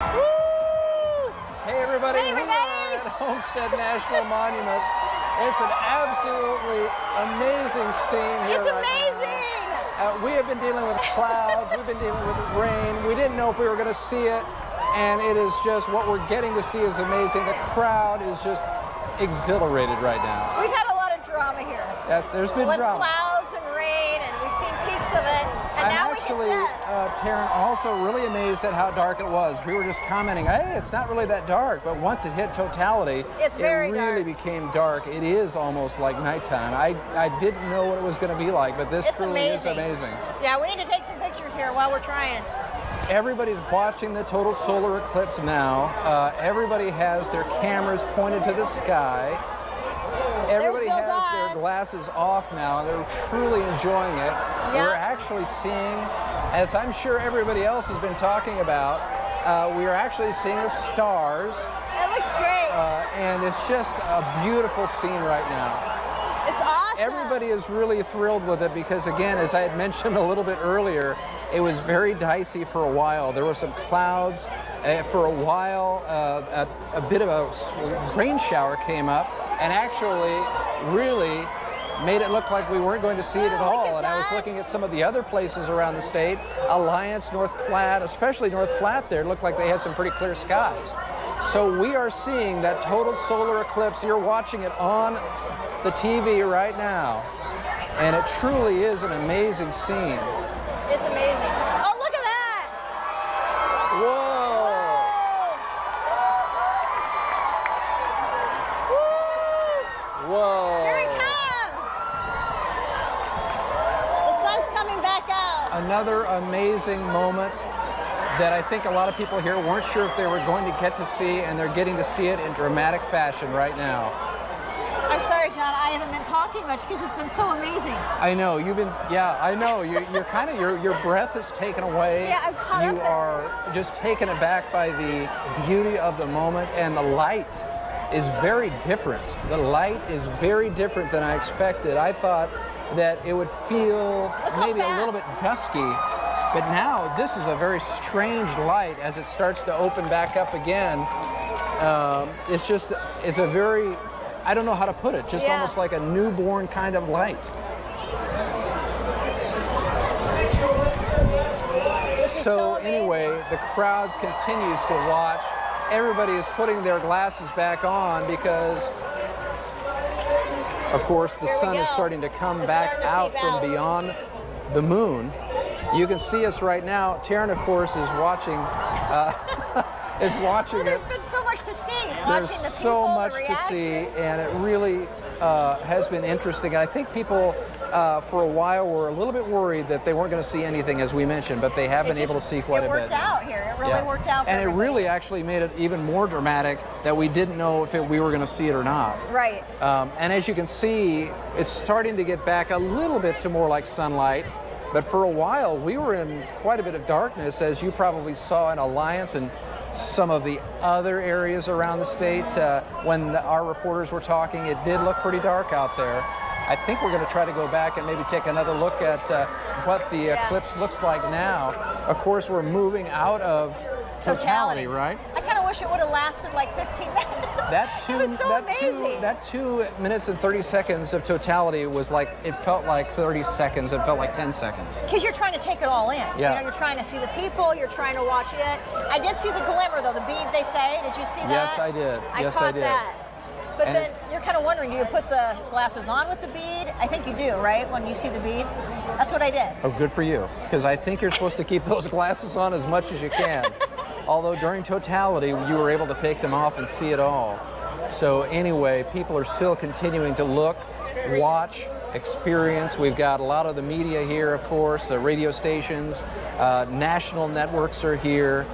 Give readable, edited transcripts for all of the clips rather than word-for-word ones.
Woo! Hey everybody, Hey, we are at Homestead National Monument. It's an absolutely amazing scene here It's right amazing! now. We have been dealing with clouds, we've been dealing with rain. We didn't know if we were going to see it, and it is just, what we're getting to see is amazing. The crowd is just exhilarated right now. We've had a lot of drama here. There's been with drama. Clouds and rain, and we've seen peaks of it, and I'm now actually, we get this. Taryn, also really amazed at how dark it was. We were just commenting, hey, it's not really that dark, but once it hit totality, It's very it really dark. became dark. It is almost like nighttime. I didn't know what it was going to be like, but this It's truly is amazing. amazing. Yeah, we need to take some pictures here while we're trying. Everybody's watching the total solar eclipse now. Everybody has their cameras pointed to the sky. Everybody Bill has Dodd. their glasses off now. They're truly enjoying it. Yeah. We're actually seeing, as I'm sure everybody else has been talking about, we are actually seeing the stars. It looks great. And it's just a beautiful scene right now. It's awesome. Everybody is really thrilled with it because, again, as I had mentioned a little bit earlier, it was very dicey for a while. There were some clouds. For a while, a bit of a rain shower came up and actually really made it look like we weren't going to see it at all. And I was looking at some of the other places around the state, Alliance, North Platte, especially North Platte there, looked like they had some pretty clear skies. So we are seeing that total solar eclipse. You're watching it on the TV right now. And it truly is an amazing scene. It's amazing. Oh, look at that! Whoa! Whoa! Here he comes! The sun's coming back out. Another amazing moment that I think a lot of people here weren't sure if they were going to get to see, and they're getting to see it in dramatic fashion right now. I'm sorry, John, I haven't been talking much because it's been so amazing. I know, you've been, yeah, I know. You're kind of, your breath is taken away. Yeah, I'm caught up You in are just taken aback by the beauty of the moment, and the light is very different. The light is very different than I expected. I thought that it would feel maybe a little bit dusky, but now this is a very strange light as it starts to open back up again. It's a very, I don't know how to put it, just almost like a newborn kind of light. So anyway, the crowd continues to watch. Everybody is putting their glasses back on because, of course, the sun is starting to come back out from beyond the moon. You can see us right now. Taryn, of course, is watching. Well, there's been so much to see. There's so much to see, and it really has been interesting. And I think people, for a while, were a little bit worried that they weren't going to see anything, as we mentioned, but they have been able to see quite a bit. It worked out here. It really worked out for And it everybody. really actually made it even more dramatic that we didn't know if we were going to see it or not. Right. And as you can see, it's starting to get back a little bit to more like sunlight. But for a while, we were in quite a bit of darkness, as you probably saw in Alliance and some of the other areas around the state. When our reporters were talking, it did look pretty dark out there. I think we're going to try to go back and maybe take another look at what the eclipse looks like now. Of course, we're moving out of totality, right? I kind of wish it would have lasted like 15 minutes. It was so amazing. That 2 minutes and 30 seconds of totality was like, it felt like 30 seconds. It felt like 10 seconds. Because you're trying to take it all in. Yeah. You know, you're trying to see the people, you're trying to watch it. I did see the glimmer, though, the bead, they say. Did you see that? Yes, I did. I caught that. But then you're kind of wondering, do you put the glasses on with the bead? I think you do, right? When you see the bead? That's what I did. Oh, good for you. Because I think you're supposed to keep those glasses on as much as you can. Although during totality, you were able to take them off and see it all. So anyway, people are still continuing to look, watch, experience. We've got a lot of the media here, of course, radio stations, national networks are here,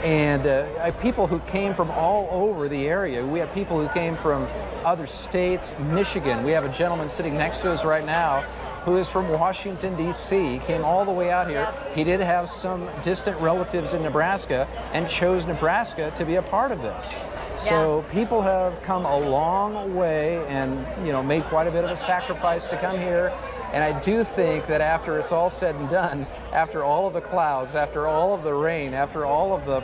and people who came from all over the area. We have people who came from other states, Michigan. We have a gentleman sitting next to us right now who is from Washington, D.C. He came all the way out here. He did have some distant relatives in Nebraska and chose Nebraska to be a part of this. So people have come a long way and, you know, made quite a bit of a sacrifice to come here. And I do think that after it's all said and done, after all of the clouds, after all of the rain, after all of the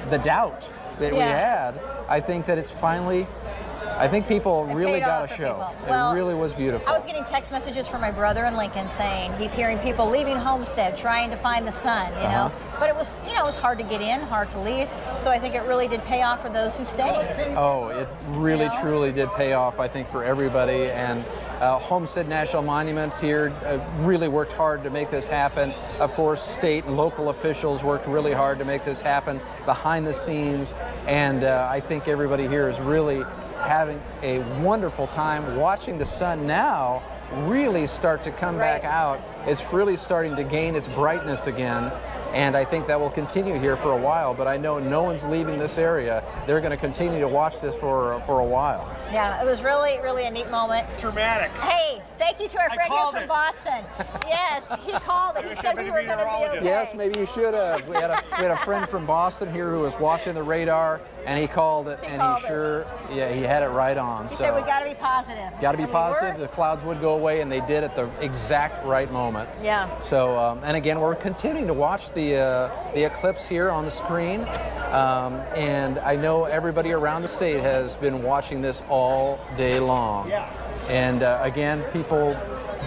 the doubt that we had, I think that it's finally, I think people really got a show. Well, it really was beautiful. I was getting text messages from my brother in Lincoln saying he's hearing people leaving Homestead trying to find the sun, you know. But it was, it was hard to get in, hard to leave. So I think it really did pay off for those who stayed. Oh, it really, truly did pay off, I think, for everybody. And Homestead National Monument here really worked hard to make this happen. Of course, state and local officials worked really hard to make this happen behind the scenes. And I think everybody here is really having a wonderful time watching the sun now really start to come back out. It's really starting to gain its brightness again, and I think that will continue here for a while, but I know no one's leaving this area. They're going to continue to watch this for a while. Yeah, it was really, really a neat moment. Dramatic. Hey, thank you to our friend here from Boston. Yes, he called it. He said we were going to be okay. Yes, maybe you should have. We had a friend from Boston here who was watching the radar, and he called it, he had it right on. He said we got to be positive. Got to be positive. The clouds would go away, and they did at the exact right moment. Yeah. So, and again, we're continuing to watch the eclipse here on the screen, and I know everybody around the state has been watching this all day long. Yeah. And again, people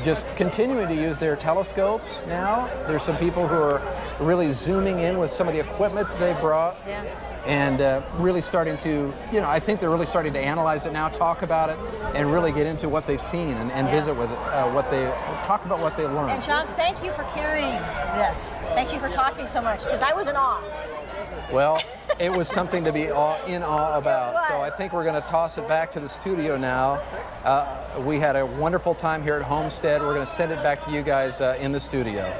just continuing to use their telescopes now. There's some people who are really zooming in with some of the equipment they brought. Yeah. And really starting to, I think they're really starting to analyze it now, talk about it, and really get into what they've seen and visit with it, talk about what they learned. And Jon, thank you for carrying this. Thank you for talking so much, because I was in awe. Well, it was something to be in awe about. So I think we're going to toss it back to the studio now. We had a wonderful time here at Homestead. We're going to send it back to you guys in the studio.